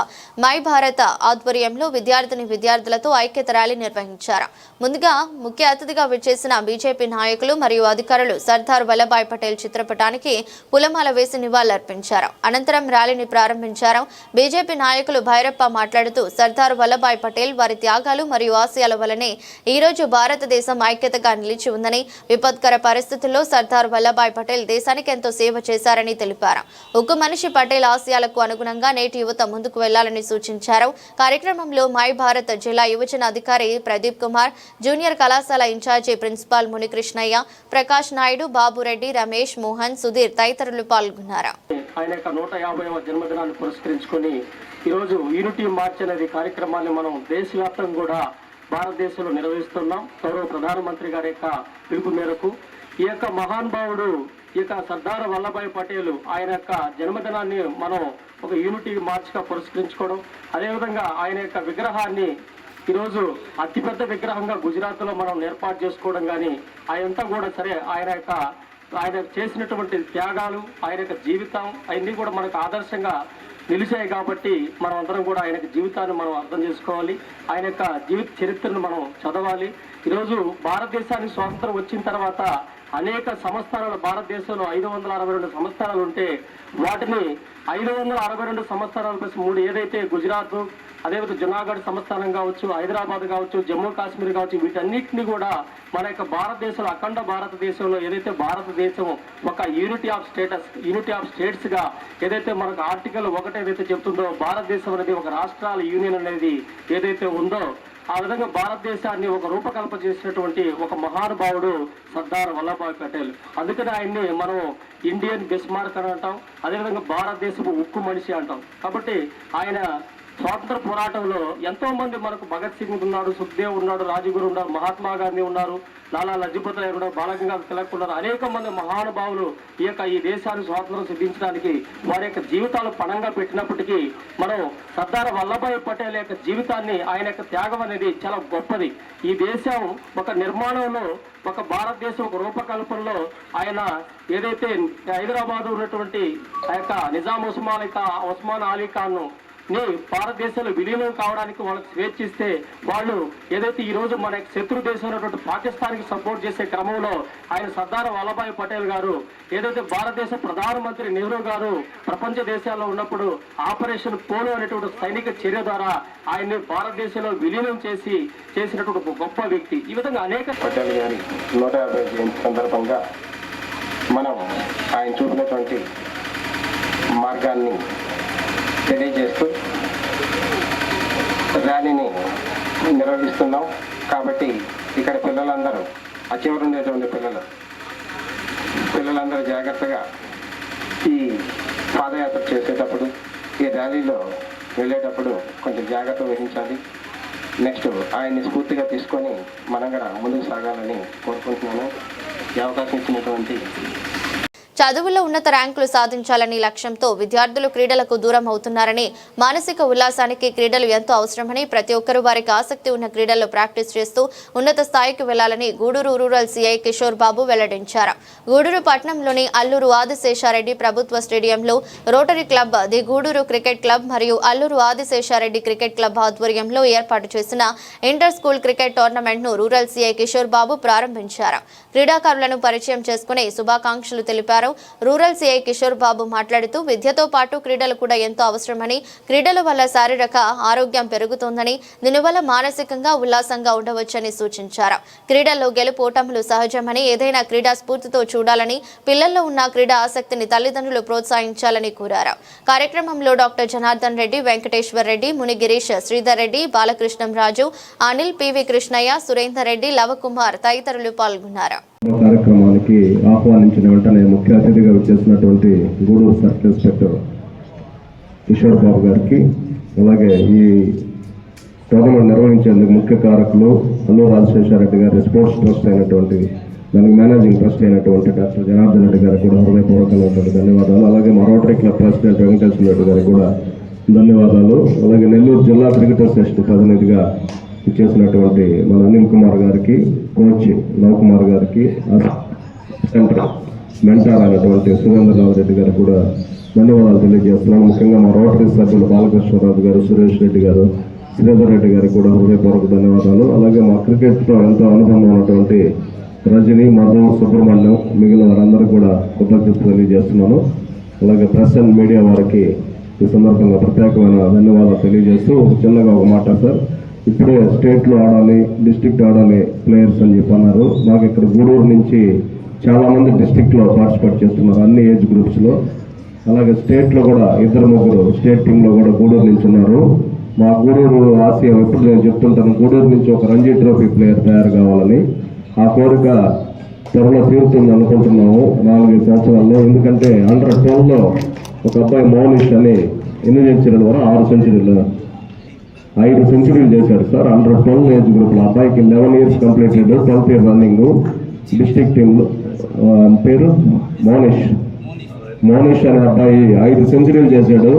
మై భారత ఆధ్వర్యంలో విద్యార్థులతో ఐక్యత ర్యాలీ నిర్వహించారు. ముందుగా ముఖ్య అతిథిగా విచ్చేసిన బీజేపీ నాయకులు మరియు అధికారులు సర్దార్ వల్లభాయ్ పటేల్ చిత్రపటానికి పూలమాల వేసి నివాళులర్పించారు. అనంతరం ర్యాలీని ప్రారంభించారు. బీజేపీ నాయకులు భైరప్ప మాట్లాడుతూ, సర్దార్ వల్లభాయ్ పటేల్ వారి త్యాగాలు మరియు ఆశయాల వల్లనే ఈ రోజు భారతదేశం ఐక్యతగా నిలిచి ఉందని, విపత్కర పరిస్థితుల్లో సర్దార్ వల్లభాయ్ పటేల్ దేశానికి ఎంతో సేవ చేశారని తెలిపారు. ఉక్కు మనిషి పటేల్ ఆశయాలకు అనుగుణంగా నేటి యువత ముందుకు వెళ్లాలని సూచించారు. కార్యక్రమంలో మై భారత్ జిల్లా యువజన అధికారి ప్రదీప్ కుమార్, జూనియర్ కళాశాల ఇన్ఛార్జి ప్రిన్సిపాల్ మునికృష్ణయ్య, ప్రకాష్ నాయుడు, బాబురెడ్డి, రమేష్, మోహన్, సుధీర్ తదితరులు పాల్గొన్నారు. ఆయన యొక్క 150వ జన్మదినాన్ని పురస్కరించుకొని ఈరోజు యూనిటీ మార్చ్ అనేది కార్యక్రమాన్ని మనం దేశవ్యాప్తంగా కూడా భారతదేశంలో నిర్వహిస్తున్నాం. గౌరవ ప్రధానమంత్రి గారి యొక్క పిలుపు మేరకు ఈ యొక్క మహానుభావుడు ఈ యొక్క సర్దార్ వల్లభాయ్ పటేల్ ఆయన యొక్క జన్మదినాన్ని మనం ఒక యూనిటీ మార్చ్గా పురస్కరించుకోవడం, అదేవిధంగా ఆయన యొక్క విగ్రహాన్ని ఈరోజు అతిపెద్ద విగ్రహంగా గుజరాత్లో మనం ఏర్పాటు చేసుకోవడం, కానీ అదంతా కూడా సరే ఆయన చేసినటువంటి త్యాగాలు, ఆయన యొక్క జీవితం అవన్నీ కూడా మనకు ఆదర్శంగా నిలిచాయి. కాబట్టి మనం అందరం కూడా ఆయన జీవితాన్ని మనం అర్థం చేసుకోవాలి, ఆయన యొక్క జీవిత చరిత్రను మనం చదవాలి. ఈరోజు భారతదేశానికి స్వాతంత్రం వచ్చిన తర్వాత అనేక సంస్థానాలు, భారతదేశంలో 562 సంస్థానాలు ఉంటే వాటిని 562 సంస్థానాల ప్లస్ 3 ఏదైతే గుజరాత్, అదేవిధంగా జునాగఢ్ సంస్థానం కావచ్చు, హైదరాబాద్ కావచ్చు, జమ్మూ కాశ్మీర్ కావచ్చు, వీటన్నిటిని కూడా మన యొక్క భారతదేశంలో, అఖండ భారతదేశంలో ఏదైతే భారతదేశం ఒక యూనిటీ ఆఫ్ స్టేట్స్ గా ఏదైతే మనకు ఆర్టికల్ 1 ఏదైతే చెప్తుందో, భారతదేశం అనేది ఒక రాష్ట్రాల యూనియన్ అనేది ఏదైతే ఉందో, ఆ విధంగా భారతదేశాన్ని ఒక రూపకల్పన చేసినటువంటి ఒక మహానుభావుడు సర్దార్ వల్లభాయ్ పటేల్. అందుకని ఆయన్ని మనం ఇండియన్ బిస్మార్క్ అని అంటాం, అదేవిధంగా భారతదేశపు ఉక్కు మనిషి అంటాం. కాబట్టి ఆయన స్వాతంత్ర పోరాటంలో ఎంతో మంది మనకు భగత్ సింగ్ ఉన్నాడు, సుఖ్దేవ్ ఉన్నాడు, రాజగురు ఉన్నారు, మహాత్మా గాంధీ ఉన్నారు, లాలా లజపత్ రాయ్ ఉన్నారు, బాలగంగాధర్ తిలక్ ఉన్నారు, అనేక మంది మహానుభావులు ఈ దేశాన్ని స్వాతంత్రం సిద్ధించడానికి వారి యొక్క జీవితాలు పణంగా పెట్టినప్పటికీ మనం సర్దార్ వల్లభాయ్ పటేల్ యొక్క జీవితాన్ని, ఆయన యొక్క త్యాగం అనేది చాలా గొప్పది. ఈ దేశం ఒక నిర్మాణంలో, ఒక భారతదేశం ఒక రూపకల్పనలో ఆయన ఏదైతే హైదరాబాద్ ఉన్నటువంటి ఆ యొక్క నిజాం ఉస్మాన్ అలీ ఖాన్ భారతదేశంలో విలీనం కావడానికి వాళ్ళకి స్వేచ్ఛిస్తే, వాళ్ళు ఏదైతే ఈ రోజు మన శత్రు దేశం ఉన్నటువంటి పాకిస్తాన్కి సపోర్ట్ చేసే క్రమంలో ఆయన సర్దార్ వల్లభాయ్ పటేల్ గారు ఏదైతే భారతదేశ ప్రధానమంత్రి నెహ్రూ గారు ప్రపంచ దేశాల్లో ఉన్నప్పుడు ఆపరేషన్ పోలో అనేటువంటి సైనిక చర్య ద్వారా ఆయన్ని భారతదేశంలో విలీనం చేసినటువంటి ఒక గొప్ప వ్యక్తి. ఈ విధంగా అనేక పటేల్ గారి 150వ జయంతి సందర్భంగా మనం ఆయన చూపినటువంటి మార్గాన్ని తెలియజేస్తూ ర్యాలీని నిర్వహిస్తున్నాం. కాబట్టి ఇక్కడ పిల్లలందరూ, ఆ చివరి ఉండేటువంటి పిల్లలందరూ జాగ్రత్తగా ఈ పాదయాత్ర చేసేటప్పుడు, ఈ ర్యాలీలో వెళ్ళేటప్పుడు కొంచెం జాగ్రత్త వహించాలి. నెక్స్ట్ ఆయన్ని స్ఫూర్తిగా తీసుకొని మనం కూడా ముందుకు సాగాలని కోరుకుంటున్నాను. ఈ అవకాశం ఇచ్చినటువంటి చదువుల్లో ఉన్నత ర్యాంకులు సాధించాలని లక్ష్యంతో విద్యార్థులు క్రీడలకు దూరం అవుతున్నారని, మానసిక ఉల్లాసానికి క్రీడలు ఎంతో అవసరమని, ప్రతి ఒక్కరూ వారికి ఆసక్తి ఉన్న క్రీడల్లో ప్రాక్టీస్ చేస్తూ ఉన్నత స్థాయికి వెళ్లాలని గూడూరు రూరల్ సీఐ కిషోర్ బాబు వెల్లడించారు. గూడూరు పట్టణంలోని అల్లూరు ఆదిశేషారెడ్డి ప్రభుత్వ స్టేడియంలో rotary club, the Gudur cricket club మరియు అల్లూరు ఆదిశేషారెడ్డి క్రికెట్ క్లబ్ ఆధ్వర్యంలో ఏర్పాటు చేసిన ఇంటర్ స్కూల్ క్రికెట్ టోర్నమెంట్ ను రూరల్ సీఐ కిషోర్ బాబు ప్రారంభించారు. క్రీడాకారులను పరిచయం చేసుకుని శుభాకాంక్షలు తెలిపారు. రూరల్ సీఐ కిషోర్ బాబు మాట్లాడుతూ విద్యతో పాటు క్రీడలు కూడా ఎంతో అవసరమని, క్రీడల వల్ల శారీరక ఆరోగ్యం పెరుగుతుందని, దీనివల్ల మానసికంగా ఉల్లాసంగా ఉండవచ్చని సూచించారు. క్రీడల్లో గెలుపోటములు సహజమని, ఏదైనా క్రీడా స్ఫూర్తితో చూడాలని, పిల్లల్లో ఉన్న క్రీడా ఆసక్తిని తల్లిదండ్రులు ప్రోత్సహించాలని కోరారు. కార్యక్రమంలో డాక్టర్ జనార్దన్ రెడ్డి, వెంకటేశ్వర్ రెడ్డి, ముని గిరీష్, శ్రీధర్ రెడ్డి, బాలకృష్ణం రాజు, అనిల్, పివి కృష్ణయ్య, సురేందర్ రెడ్డి, లవకుమార్ తదితరులు పాల్గొన్నారు. కార్యక్రమానికి ఆహ్వానించిన వెంటనే ముఖ్య అతిథిగా వచ్చేసినటువంటి గూడూరు సర్కిల్ ఇన్స్పెక్టర్ కిషోర్ బాబు గారికి, అలాగే ఈ టోర్నమెంట్ నిర్వహించేందుకు ముఖ్య కారకులు అల్లూరు రాజశేఖరరెడ్డి గారి స్పోర్ట్స్ ట్రస్ట్ అయినటువంటి, దానికి మేనేజింగ్ ట్రస్ట్ అయినటువంటి డాక్టర్ జనార్దన్ రెడ్డి గారికి కూడా హృదయపూర్వకమైనటువంటి ధన్యవాదాలు. అలాగే మా rotary club president Venkateswara Reddy గారికి కూడా ధన్యవాదాలు. అలాగే నెల్లూరు జిల్లా క్రికెట్ అసోసియేషన్ ప్రతినిధిగా ఇచ్చేసినటువంటి మన అనిల్ కుమార్ గారికి, కోచ్ లవకుమార్ గారికి, సెంటర్ మెంటార్ అయినటువంటి సురేంద్రరావు రెడ్డి గారికి కూడా ధన్యవాదాలు తెలియజేస్తున్నాను. ముఖ్యంగా మా రోటరీ సభ్యులు బాలకృష్ణరావు గారు, సురేష్ రెడ్డి గారు, శ్రీధర్ రెడ్డి గారికి కూడా హృదయపూర్వక ధన్యవాదాలు. అలాగే మా క్రికెట్తో ఎంతో అనుభవం ఉన్నటువంటి రజని, మధు, సుబ్రహ్మణ్యం, మిగిలిన వారందరూ కూడా కృతజ్ఞతలు తెలియజేస్తున్నాను. అలాగే ప్రెస్ అండ్ మీడియా వారికి ఈ సందర్భంగా ప్రత్యేకమైన ధన్యవాదాలు తెలియజేస్తూ చిన్నగా ఒక మాట సార్, ఇప్పుడే స్టేట్లో ఆడాలి, డిస్ట్రిక్ట్ ఆడాలి ప్లేయర్స్ అని చెప్పన్నారు. మాకు ఇక్కడ గూడూరు నుంచి చాలామంది డిస్ట్రిక్ట్లో పార్టిసిపేట్ చేస్తున్నారు అన్ని ఏజ్ గ్రూప్స్లో. అలాగే స్టేట్లో కూడా 2-3 స్టేట్ టీంలో కూడా గూడూరు నుంచి ఉన్నారు. మా గూడూరు ఆశయం ఎప్పుడు నేను చెప్తుంటాను, గూడూరు నుంచి ఒక రంజీ ట్రోఫీ ప్లేయర్ తయారు కావాలని. ఆ కోరిక త్వరలో తీరుతుంది అనుకుంటున్నాము 4-5 సంవత్సరాల్లో. ఎందుకంటే అండర్-12లో ఒక అబ్బాయి మౌనిష్ అని ఎన్ని సెంచరీల వరకు 6 సెంచరీలు 5 సెంచరీలు చేశాడు సార్. అండర్-12 ఏజ్ గ్రూప్లో అబ్బాయికి 11 years completed, 12th year running. District టీంలో పేరు మౌనిష్ అనే అబ్బాయి 5 సెంచరీలు చేశాడు.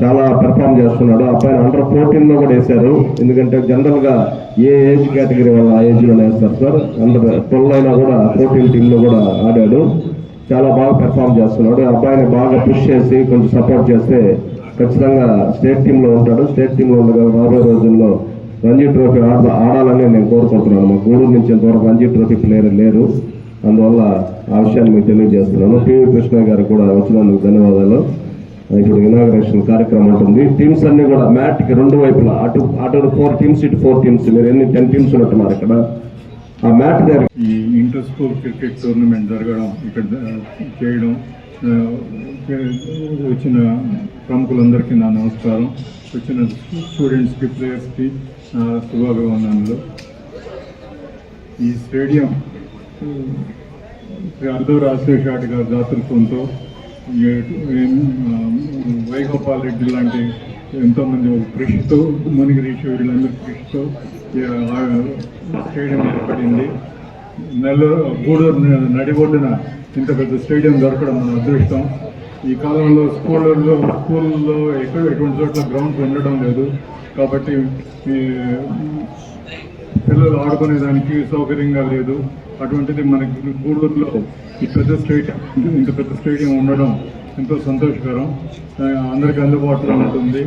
చాలా పెర్ఫామ్ చేస్తున్నాడు. అబ్బాయిని అండర్-14లో కూడా వేశారు. ఎందుకంటే జనరల్గా ఏ ఏజ్ కేటగిరీ వాళ్ళు ఆ ఏజ్లో వేస్తారు సార్. అండర్-12 అయినా కూడా 14 టీంలో కూడా ఆడాడు. చాలా బాగా పెర్ఫామ్ చేస్తున్నాడు. అబ్బాయిని బాగా పుష్ చేసి కొంచెం సపోర్ట్ చేస్తే ఖచ్చితంగా స్టేట్ టీంలో ఉంటాడు. స్టేట్ టీంలో ఉండగా రాబోయే రోజుల్లో రంజీ ట్రోఫీ ఆడాలని నేను కోరుకుంటున్నాను. మా గూడూరు నుంచి ఇంతవరకు రంజీ ట్రోఫీ ప్లేయర్ లేరు. అందువల్ల ఆ విషయాన్ని మీకు తెలియజేస్తున్నాను. పివి కృష్ణ గారికి కూడా వచ్చినందుకు ధన్యవాదాలు. ఇప్పుడు ఇనాగరేషన్ కార్యక్రమం ఉంటుంది. టీమ్స్ అన్ని కూడా మ్యాట్కి 2 వైపులా అటు 4 టీమ్స్, ఇటు 4 టీమ్స్, మీరు 10 టీమ్స్ ఉన్నట్టున్నారు ఇక్కడ. ఆ మ్యాట్ దగ్గర ఈ ఇంటర్ స్కూల్ క్రికెట్ టోర్నమెంట్ జరగడం, ఇక్కడ చేయడం, వచ్చిన ప్రముఖులందరికీ నా నమస్కారం. వచ్చిన స్టూడెంట్స్కి, ప్లేయర్స్కి శుభాభివందనలు. ఈ స్టేడియం అల్లూరు రాజశేఖర్ గారి దాతృత్వంతో వైగోపాల్ రెడ్డి లాంటి ఎంతోమంది కృషితో, మునిగిరీష్ వీళ్ళందరి కృషితో స్టేడియం ఏర్పడింది. గూడూరు నడిబొడ్డున ఇంత పెద్ద స్టేడియం దొరకడం మన అదృష్టం. ఈ కాలంలో స్కూల్లో ఎటువంటి చోట్ల గ్రౌండ్స్ ఉండడం లేదు. కాబట్టి పిల్లలు ఆడుకునేదానికి సౌకర్యంగా లేదు. అటువంటిది మనకి గూడూరులో ఇంత పెద్ద స్టేడియం ఉండడం ఎంతో సంతోషకరం. అందరికీ అందుబాటులో ఉంటుంది.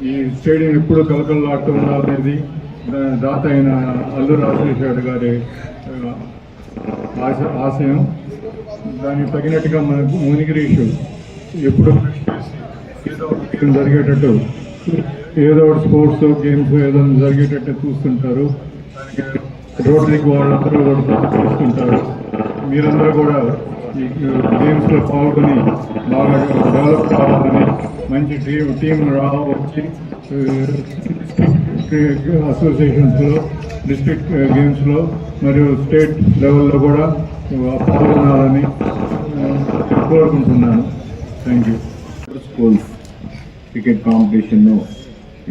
ఈ స్టేడియం ఎప్పుడు కలకలలాడుతూ ఉండాలనేది దాత అయిన అల్లూరు రాజశేఖర్ గారి ఆశయం. దానికి తగినట్టుగా మనకు మునిగిరీషు ఎప్పుడు జరిగేటట్టు ఏదో ఒకటి స్పోర్ట్స్ గేమ్స్ ఏదో జరిగేటట్టు చూస్తుంటారు. రోటరీకి వాళ్ళందరూ కూడా చూస్తుంటారు. మీరందరూ కూడా ఈ గేమ్స్లో పాల్గొని బాగా డెవలప్ కావాలని, మంచి టీం వచ్చి అసోసియేషన్స్లో, డిస్ట్రిక్ట్ గేమ్స్లో మరియు స్టేట్ లెవెల్లో కూడా పాల్గొనాలని కోరుకుంటున్నాను. Thank you. స్కూల్స్ క్రికెట్ కాంపిటీషన్ను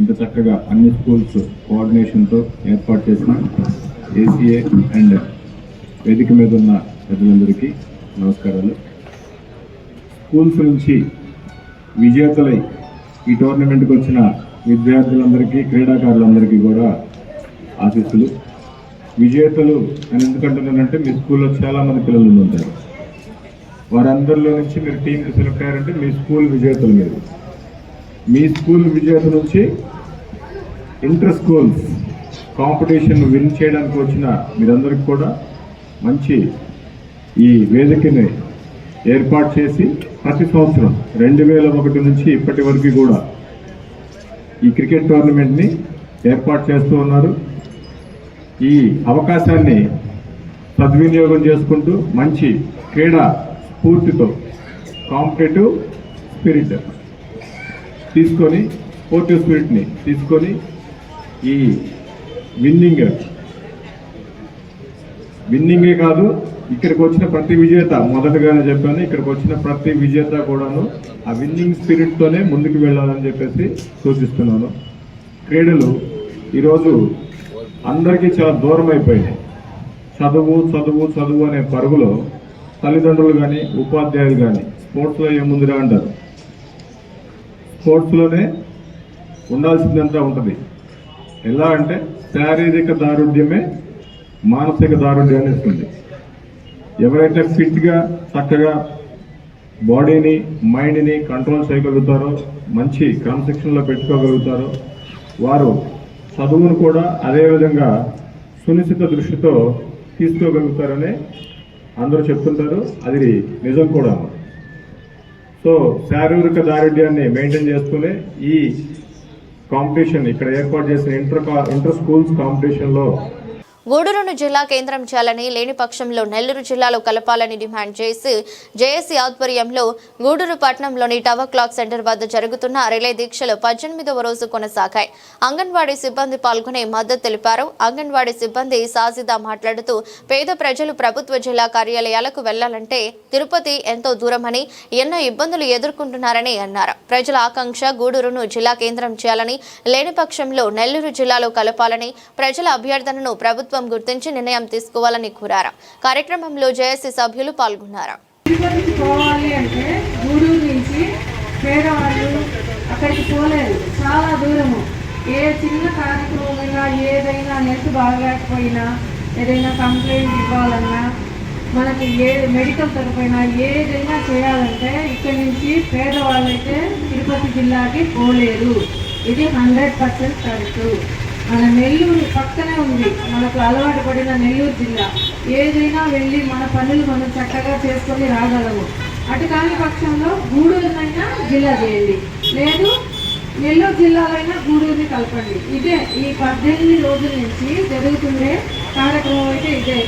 ఇంత చక్కగా అన్ని స్కూల్స్ కోఆర్డినేషన్తో ఏర్పాటు చేసిన ఏసీఏ అండ్ వేదిక మీద ఉన్న ప్రజలందరికీ నమస్కారాలు. స్కూల్స్ నుంచి విజేతలై ఈ టోర్నమెంట్కి వచ్చిన విద్యార్థులందరికీ, క్రీడాకారులందరికీ కూడా ఆశీస్సులు. విజేతలు అని ఎందుకంటున్నానంటే మీ స్కూల్లో చాలామంది పిల్లలు ఉంటారు. వారందరిలో నుంచి మీరు టీంకి సెలెక్ట్ అయ్యారంటే మీ స్కూల్ విజేతలు. మీరు మీ స్కూల్ విజేత నుంచి ఇంటర్ స్కూల్స్ కాంపిటీషన్ విన్ చేయడానికి వచ్చిన మీరందరికీ కూడా మంచి ఈ వేదికని ఏర్పాటు చేసి ప్రతి సంవత్సరం 2001 నుంచి ఇప్పటి వరకు కూడా ఈ క్రికెట్ టోర్నమెంట్ని ఏర్పాటు చేస్తూ ఉన్నారు. ఈ అవకాశాన్ని సద్వినియోగం చేసుకుంటూ మంచి క్రీడా స్ఫూర్తితో, కాంపిటేటివ్ స్పిరిట్ తీసుకొని, స్పోర్టివ్ స్పిరిట్ని తీసుకొని ఈ విన్నింగే కాదు, ఇక్కడికి వచ్చిన ప్రతి విజేత, మొదటగానే చెప్పాను, ఇక్కడికి వచ్చిన ప్రతి విజేత కూడాను ఆ విన్నింగ్ స్పిరిట్తోనే ముందుకు వెళ్ళాలని చెప్పేసి సూచిస్తున్నాను. క్రీడలు ఈరోజు అందరికీ చాలా దూరం అయిపోయినాయి. చదువు చదువు చదువు అనే పరుగులో తల్లిదండ్రులు కానీ, ఉపాధ్యాయులు కానీ స్పోర్ట్స్లో ఏముందిరా అంటారు. స్పోర్ట్స్లోనే ఉండాల్సిందంతా ఉంటుంది. ఎలా అంటే శారీరక దారుఢ్యమే మానసిక దారుఢ్యాన్ని ఇస్తుంది. ఎవరైతే ఫిట్గా చక్కగా బాడీని, మైండ్ని కంట్రోల్ చేయగలుగుతారో, మంచి క్రమశిక్షణలో పెట్టుకోగలుగుతారో, వారు చదువును కూడా అదేవిధంగా సునిశ్చిత దృష్టితో తీసుకోగలుగుతారని అందరూ చెప్తుంటారు. అది నిజం కూడా. సో శారీరక దారుఢ్యాన్ని మెయింటైన్ చేస్తూనే ఈ కాంపిటీషన్ ఇక్కడ ఏర్పాటు చేసిన ఇంటర్ స్కూల్స్ కాంపిటీషన్లో గూడూరును జిల్లా కేంద్రం చేయాలని లేని పక్షంలో నెల్లూరు జిల్లాలో కలపాలని డిమాండ్ చేసి జేఏసీ ఆధ్వర్యంలో గూడూరు పట్టణంలోని టవర్ క్లాక్ సెంటర్ వద్ద జరుగుతున్న రిలే దీక్షలు 18వ రోజు కొనసాగాయి. అంగన్వాడీ సిబ్బంది పాల్గొనే మద్దతు తెలిపారు. అంగన్వాడీ సిబ్బంది సాజిదా మాట్లాడుతూ పేద ప్రజలు ప్రభుత్వ జిల్లా కార్యాలయాలకు వెళ్లాలంటే తిరుపతి ఎంతో దూరమని, ఎన్నో ఇబ్బందులు ఎదుర్కొంటున్నారని అన్నారు. ప్రజల ఆకాంక్ష గూడూరును జిల్లా కేంద్రం చేయాలని, లేని పక్షంలో నెల్లూరు జిల్లాలో కలపాలని, ప్రజల అభ్యర్థనను ప్రభుత్వం గుర్తించి నిర్ణయం తీసుకోవాలని కోరారు. కార్యక్రమంలో జేఏసీ సభ్యులు పాల్గొన్నారు. తిరుపతికి పోవాలి అంటే గూడూరు నుంచి పేదవాళ్ళు అక్కడికి పోలేరు, చాలా దూరము. ఏ చిన్న కార్యక్రమమైనా, ఏదైనా హెల్త్ బాగలేకపోయినా, ఏదైనా కంప్లైంట్ ఇవ్వాలన్నా, మనకి ఏ మెడికల్ తరఫైనా ఏదైనా చేయాలంటే ఇక్కడి నుంచి పేదవాళ్ళైతే తిరుపతి జిల్లాకి పోలేరు. ఇది 100% కరెక్ట్. మన నెల్లూరు పక్కనే ఉంది, మనకు అలవాటు పడిన నెల్లూరు జిల్లా. ఏదైనా వెళ్ళి మన పనులు మనం చక్కగా చేసుకొని రాగలము. అటు కాని పక్షంలో గూడూరునైనా జిల్లా చేయండి, లేదు నెల్లూరు జిల్లాలైనా గూడూరుని కలపండి. ఇదే ఈ 18 రోజుల నుంచి జరుగుతుండే కార్యక్రమం అయితే ఇదే.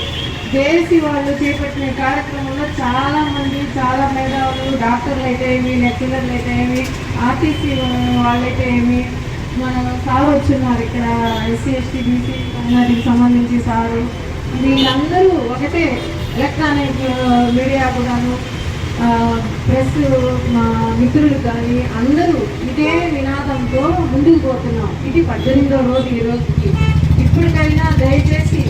జేఏసీ వాళ్ళు చేపట్టిన కార్యక్రమంలో చాలామంది, చాలా మేధావులు, డాక్టర్లు అయితే ఏమి, లెక్చరర్లు అయితే ఏమి, ఆర్టీసీ వాళ్ళైతే ఏమి, మన సార్ వచ్చున్నారు ఇక్కడ, ఎస్సీ ఎస్టీ బీసీ కమ్యూనిటీకి సంబంధించి సారు, వీళ్ళందరూ ఒకటే. ఎలక్ట్రానిక్ మీడియా కూడాను, ప్రెస్ మా మిత్రులు కానీ అందరూ ఇదే నినాదంతో ముందుకు పోతున్నాం. ఇది 18వ రోజు ఈ రోజుకి. ఇప్పటికైనా దయచేసి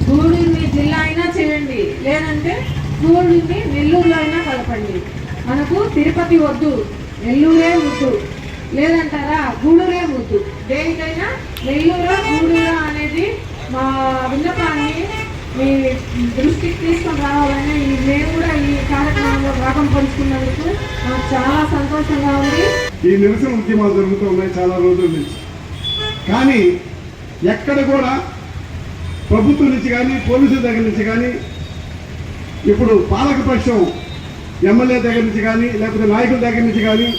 గూడూరుని జిల్లా అయినా చేయండి, లేదంటే గూడూరుని నెల్లూరులో అయినా కలపండి. మనకు తిరుపతి వద్దు, నెల్లూరే ముద్దు, లేదంటారా గూడూరే ముద్దు. దేనికైనా నెల్లూరా గూడూరా అనేది మా విన్నపాన్ని మీ దృష్టికి తీసుకొని రావాలని మేము కూడా ఈ కార్యక్రమంలో భాగం పంచుకున్నందుకు నాకు చాలా సంతోషంగా ఉంది. ఈ నిరసన ఉద్యమాలు జరుగుతూ ఉన్నాయి చాలా రోజుల నుంచి, కానీ ఎక్కడ కూడా ప్రభుత్వం నుంచి కానీ, పోలీసుల దగ్గర నుంచి కానీ, ఇప్పుడు పాలకపక్షం ఎమ్మెల్యే దగ్గర నుంచి కానీ, లేకపోతే నాయకుల దగ్గర నుంచి కానీ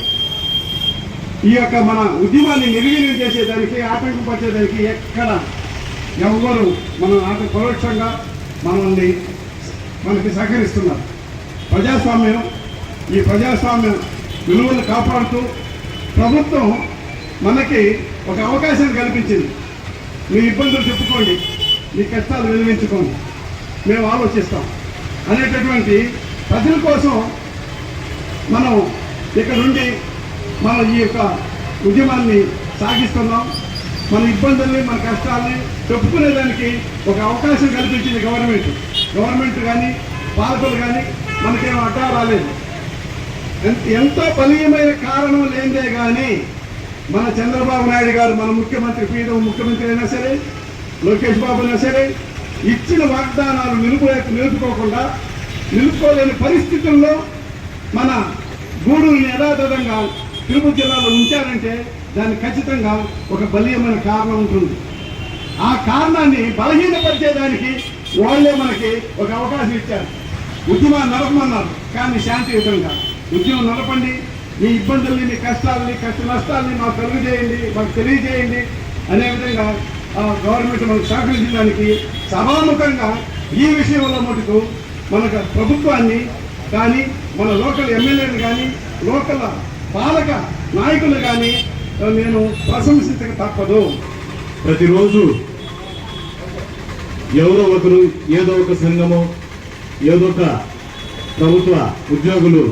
ఈ యొక్క మన ఉద్యమాన్ని నిర్వీర్యం చేసేదానికి, ఆటంకం పరిచేదానికి ఎక్కడ ఎవ్వరు మన పరోక్షంగా మనకి సహకరిస్తున్నారు. ప్రజాస్వామ్యం, ఈ ప్రజాస్వామ్యం విలువలు కాపాడుతూ ప్రభుత్వం మనకి ఒక అవకాశాన్ని కల్పించింది. మీ ఇబ్బందులు చెప్పుకోండి, మీ కష్టాలు వెలిగించుకోండి, మేము ఆలోచిస్తాం అనేటటువంటి ప్రజల కోసం మనం ఇక్కడ నుండి మనం ఈ యొక్క ఉద్యమాన్ని సాగిస్తున్నాం. మన ఇబ్బందుల్ని, మన కష్టాలని చెప్పుకునేదానికి ఒక అవకాశం కల్పించింది గవర్నమెంట్ కానీ, పాలకులు కానీ మనకేమో అడ్డా రాలేదు. ఎంతో బలీయమైన కారణం లేదే కానీ మన చంద్రబాబు నాయుడు గారు, మన ముఖ్యమంత్రి, ప్రీతం ముఖ్యమంత్రి అయినా సరే, లోకేష్ బాబు అయినా సరే, ఇచ్చిన వాగ్దానాలు నిలుపుకోలేని పరిస్థితుల్లో మన గూడూరుని యథాతథంగా తిరుపతి జిల్లాలో ఉంచారంటే దానికి ఖచ్చితంగా ఒక బలీయమైన కారణం ఉంటుంది. ఆ కారణాన్ని బలహీనపరిచేదానికి వాళ్ళే మనకి ఒక అవకాశం ఇచ్చారు. ఉద్యమాన్ని నడపమన్నారు, కానీ శాంతియుతంగా ఉద్యమం నడపండి, మీ ఇబ్బందుల్ని, మీ కష్టాలని, కష్ట నష్టాలని మాకు కలుగజేయండి, మాకు తెలియజేయండి అనే విధంగా గవర్నమెంట్ మనకు సహకరించడానికి సభాముఖంగా ఈ విషయంలో మటుకు మనకు ప్రభుత్వాన్ని కానీ, మన లోకల్ ఎమ్మెల్యేలు కానీ, లోకల్ పాలక నాయకులు కానీ నేను ప్రశంసించక తప్పదు. ప్రతిరోజు ఎవరో ఒకరు, ఏదో ఒక సంఘము, ఏదో ఒక ప్రభుత్వ ఉద్యోగులు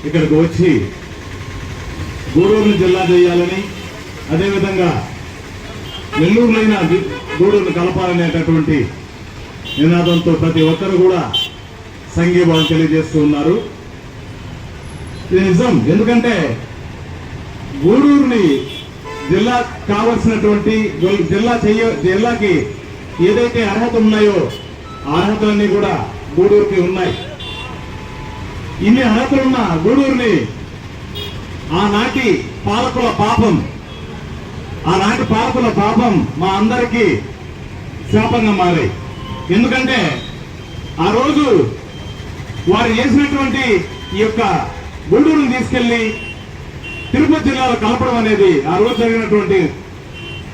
ఇక్కడికి వచ్చి గూడూరును జిల్లా చేయాలని, అదేవిధంగా నెల్లూరులైన గూడూరును కలపాలనేటటువంటి నినాదంతో ప్రతి ఒక్కరు కూడా సంఘీభావం తెలియజేస్తూ ఉన్నారు. ఇది నిజం. ఎందుకంటే గూడూరుని జిల్లా కావలసినటువంటి జిల్లాకి ఏదైతే అర్హత ఉన్నాయో ఆ అర్హతలన్నీ కూడా గూడూరుకి ఉన్నాయి. ఇన్ని అర్హతలున్న గూడూరుని ఆనాటి పాలకుల పాపం మా అందరికీ శాపంగా మారాయి. ఎందుకంటే ఆ రోజు వారు చేసినటువంటి ఈ యొక్క గూడూరుని తీసుకెళ్లి తిరుపతి జిల్లాలో కలపడం అనేది ఆ రోజు జరిగినటువంటి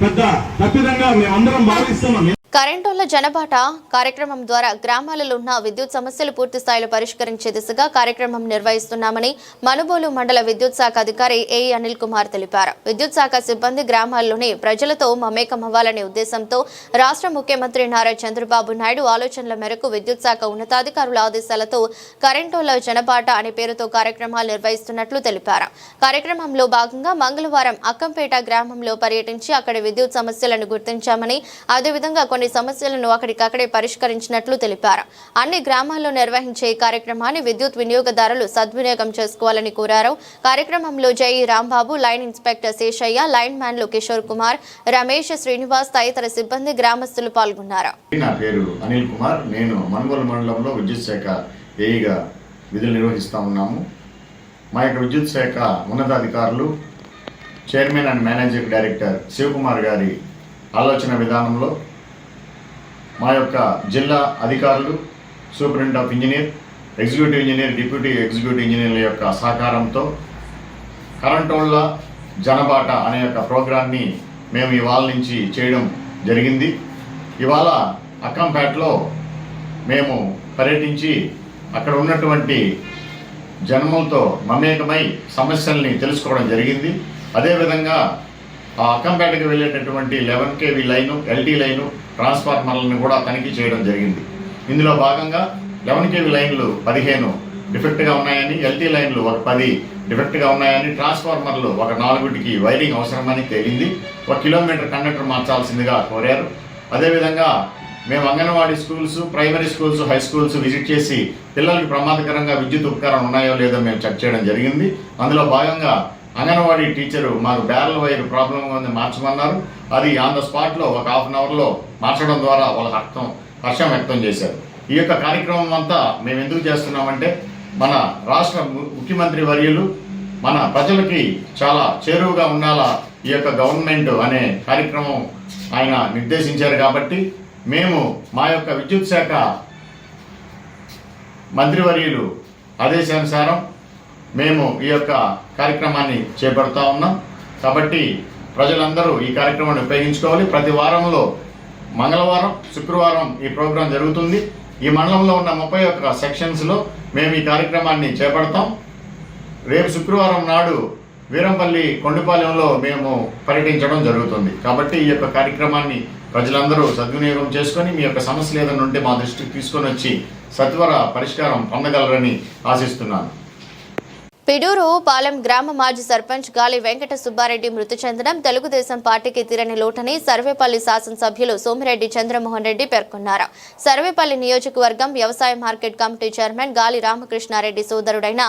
పెద్ద తప్పిదంగా మేమందరం భావిస్తున్నాం. కరెంటోళ్ల జనబాట కార్యక్రమం ద్వారా గ్రామాలలో ఉన్న విద్యుత్ సమస్యలు పూర్తి స్థాయిలో పరిష్కరించే దిశగా కార్యక్రమం నిర్వహిస్తున్నామని మనుబోలు మండల విద్యుత్ శాఖ అధికారి ఏఈ అనిల్ కుమార్ తెలిపారు. విద్యుత్ శాఖ సిబ్బంది గ్రామాల్లోని ప్రజలతో మమేకమవ్వాలనే ఉద్దేశంతో రాష్ట్ర ముఖ్యమంత్రి నారా చంద్రబాబు నాయుడు ఆలోచనల మేరకు విద్యుత్ శాఖ ఉన్నతాధికారుల ఆదేశాలతో కరెంటోళ్ల జనబాట అనే పేరుతో కార్యక్రమాలు నిర్వహిస్తున్నట్లు తెలిపారు. కార్యక్రమంలో భాగంగా మంగళవారం అక్కంపేట గ్రామంలో పర్యటించి అక్కడి విద్యుత్ సమస్యలను గుర్తించామని అదేవిధంగా కొన్ని సమస్యలను అక్కడికక్కడే పరిష్కరించినట్లు తెలిపారు. అన్ని గ్రామాల్లో నిర్వహించే ఈ కార్యక్రమాన్ని విద్యుత్ వినియోగదారులు సద్వినియోగం చేసుకోవాలని కోరారు. కార్యక్రమంలో Jai Rambabu, line inspector Seshaiah, line మ్యాన్లు కిషోర్ కుమార్, రమేష్, శ్రీనివాస్ తదితర సిబ్బంది గ్రామస్తులు పాల్గొన్నారు. నా పేరు అనిల్ కుమార్. నేను మనుగోలు మండలంలో విద్యుత్ శాఖ ఏఈగా విధులు నిర్వహిస్తూ ఉన్నాము. మా యొక్క విద్యుత్ శాఖ ఉన్నతాధికారులు chairman and managing director Shivakumar గారి ఆలోచన విధానంలో మా యొక్క జిల్లా అధికారులు, superintendent of engineer, executive engineer, deputy executive ఇంజనీర్ల యొక్క సహకారంతో కరెంటోళ్ల జనబాట అనే యొక్క ప్రోగ్రాన్ని మేము ఇవాళ నుంచి చేయడం జరిగింది. ఇవాళ అక్కంపేటలో మేము పర్యటించి అక్కడ ఉన్నటువంటి జనములతో మమేకమై సమస్యల్ని తెలుసుకోవడం జరిగింది. అదేవిధంగా ఆ అక్కంపేటకు వెళ్ళేటటువంటి 11 kV లైను, ఎల్టీ లైను, ట్రాన్స్ఫార్మర్లను కూడా తనిఖీ చేయడం జరిగింది. ఇందులో భాగంగా 11 kV లైన్లు 15 డిఫెక్ట్గా ఉన్నాయని, ఎల్టీ లైన్లు ఒక 10 డిఫెక్ట్గా ఉన్నాయని, ట్రాన్స్ఫార్మర్లు ఒక 4కి వైరింగ్ అవసరమని తేలింది. 1 కిలోమీటర్ కండక్టర్ మార్చాల్సిందిగా కోరారు. అదేవిధంగా మేము anganwadi schools, primary schools, high schools visit చేసి పిల్లలకి ప్రమాదకరంగా విద్యుత్ ఉపకరణం ఉన్నాయో లేదో మేము చెక్ చేయడం జరిగింది. అందులో భాగంగా అంగన్వాడీ టీచరు మాకు బ్యారల్ వైర్ ప్రాబ్లంగా ఉంది, మార్చమన్నారు. అది ఆన్ ద స్పాట్లో ఒక ½ an hourలో మార్చడం ద్వారా వాళ్ళ హర్షం వ్యక్తం చేశారు. ఈ యొక్క కార్యక్రమం అంతా మేము ఎందుకు చేస్తున్నామంటే మన రాష్ట్ర ముఖ్యమంత్రి వర్యులు మన ప్రజలకి చాలా చేరువుగా ఉండాలా ఈ యొక్క గవర్నమెంట్ అనే కార్యక్రమం ఆయన నిర్దేశించారు. కాబట్టి మేము మా యొక్క విద్యుత్ శాఖ మంత్రివర్యులు ఆదేశానుసారం మేము ఈ యొక్క కార్యక్రమాన్ని చేపడతా ఉన్నాం. కాబట్టి ప్రజలందరూ ఈ కార్యక్రమాన్ని ఉపయోగించుకోవాలి. ప్రతి వారంలో మంగళవారం, శుక్రవారం ఈ ప్రోగ్రాం జరుగుతుంది. ఈ మండలంలో ఉన్న 31 సెక్షన్స్లో మేము ఈ కార్యక్రమాన్ని చేపడతాం. రేపు శుక్రవారం నాడు వీరంపల్లి కొండపాలెంలో మేము పర్యటించడం జరుగుతుంది. కాబట్టి ఈ యొక్క కార్యక్రమాన్ని ప్రజలందరూ సద్వినియోగం చేసుకొని మీ యొక్క సమస్యలు ఏదైనా ఉంటే మా దృష్టికి తీసుకొని వచ్చి సత్వర పరిష్కారం పొందగలరని ఆశిస్తున్నాను. పిడూరు పాలెం గ్రామ మాజీ సర్పంచ్ గాలి వెంకట సుబ్బారెడ్డి మృతి చెందడం తెలుగుదేశం పార్టీకి తీరని లోటని సర్వేపల్లి శాసనసభ్యులు సోమిరెడ్డి చంద్రమోహన్ రెడ్డి పేర్కొన్నారు. సర్వేపల్లి నియోజకవర్గం వ్యవసాయ మార్కెట్ కమిటీ చైర్మన్ గాలి రామకృష్ణారెడ్డి సోదరుడైన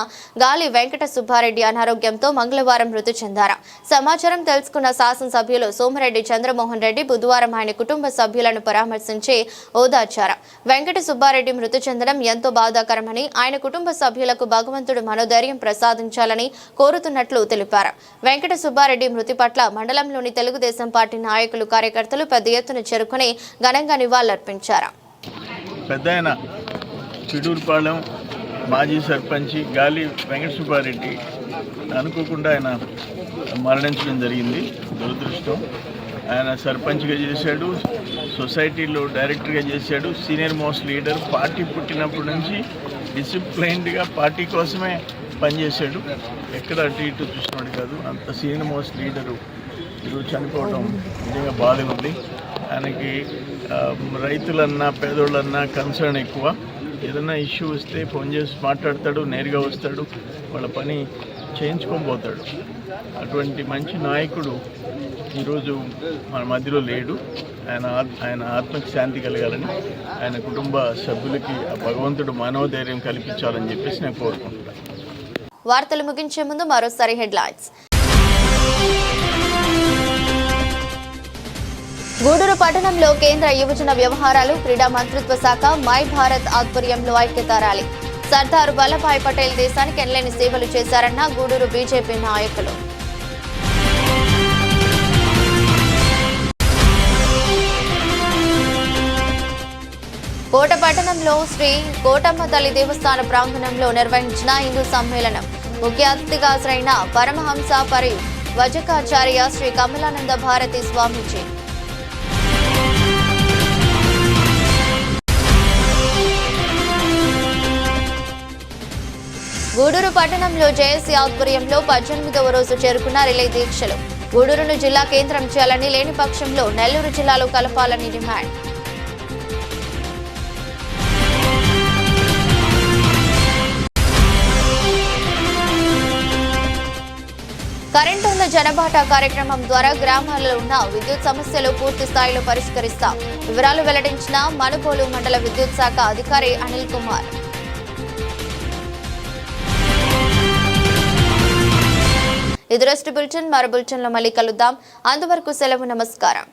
గాలి వెంకట సుబ్బారెడ్డి అనారోగ్యంతో మంగళవారం మృతి చెందారు. సమాచారం తెలుసుకున్న శాసనసభ్యులు సోమిరెడ్డి చంద్రమోహన్ రెడ్డి బుధవారం ఆయన కుటుంబ సభ్యులను పరామర్శించి ఓదార్చారు. వెంకట సుబ్బారెడ్డి మృతి చెందడం ఎంతో బాధాకరమని, ఆయన కుటుంబ సభ్యులకు భగవంతుడు మనోధైర్యం ప్రసాదించాలని కోరుతున్నట్లు తెలిపారు. వెంకట సుబ్బారెడ్డి మృతి పట్ల మండలంలోని తెలుగుదేశం పార్టీ నాయకులు, కార్యకర్తలు పెద్ద ఎత్తున చేరుకుని ఘనంగా నివాళులర్పించారు. పెద్దాయన పిడూరుపాలెం మాజీ సర్పంచ్ గాలి వెంకట సుబ్బారెడ్డి అనుకోకుండా ఆయన మరణించడం జరిగింది. దురదృష్టం. ఆయన సర్పంచ్గా చేశాడు, సొసైటీలో డైరెక్టర్గా చేశాడు, సీనియర్ మోస్ట్ లీడర్. పార్టీ పుట్టినప్పటి నుంచి డిసిప్లైన్డ్గా పార్టీ కోసమే పనిచేశాడు. ఎక్కడ అటు ఇటు చూసినవాడు కాదు. అంత సీనియర్ మోస్ట్ లీడరు ఈరోజు చనిపోవడం నిజంగా బాధ ఉంది. ఆయనకి రైతులన్నా పేదోళ్ళన్నా కన్సర్న్ ఎక్కువ. ఏదైనా ఇష్యూ వస్తే ఫోన్ చేసి మాట్లాడతాడు, నేరుగా వస్తాడు, వాళ్ళ పని చేయించుకొని పోతాడు. అటువంటి మంచి నాయకుడు ఈరోజు మన మధ్యలో లేడు. ఆయన ఆత్మకి శాంతి కలగాలని, ఆయన కుటుంబ సభ్యులకి భగవంతుడు మనోధైర్యం కల్పించాలని చెప్పేసి నేను కోరుకుంటున్నాను. వార్తలు ముగించే ముందు మరోసారి హెడ్లైన్స్. గూడూరు పట్టణంలో కేంద్ర యువజన వ్యవహారాలు, క్రీడా మంత్రిత్వ శాఖ మై భారత్ ఆధ్వర్యంలో ఐక్యతా ర్యాలీ. సర్దార్ వల్లభాయ్ పటేల్ దేశానికి ఎనలేని సేవలు చేశారన్న గూడూరు బీజేపీ నాయకులు. కోట పట్టణంలో శ్రీ కోటమ్మ తల్లి దేవస్థాన ప్రాంగణంలో నిర్వహించిన హిందూ సమ్మేళనం. ముఖ్య అతిథిగా హాజరైన పరమహంస పరి వజకాచార్య శ్రీ కమలానంద భారతి స్వామీజీ. గూడూరు పట్టణంలో జేఏసీ ఆధ్వర్యంలో 18వ రోజు చేరుకున్న రిలే దీక్షలు. గూడూరును జిల్లా కేంద్రం చేయాలని, లేని పక్షంలో నెల్లూరు జిల్లాలో కలపాలని డిమాండ్. కరెంటున్న జనబాట కార్యక్రమం ద్వారా గ్రామాల్లో ఉన్న విద్యుత్ సమస్యలు పూర్తి స్థాయిలో పరిష్కరిస్తాం. వివరాలు వెల్లడించిన మనుబోలు మండల విద్యుత్ శాఖ అధికారి అనిల్ కుమార్. ఇది రెస్ట్ బులెటిన్. మరో బులెటిన్లో మళ్ళీ కలుద్దాం. అంతవరకు సెలవు. నమస్కారం.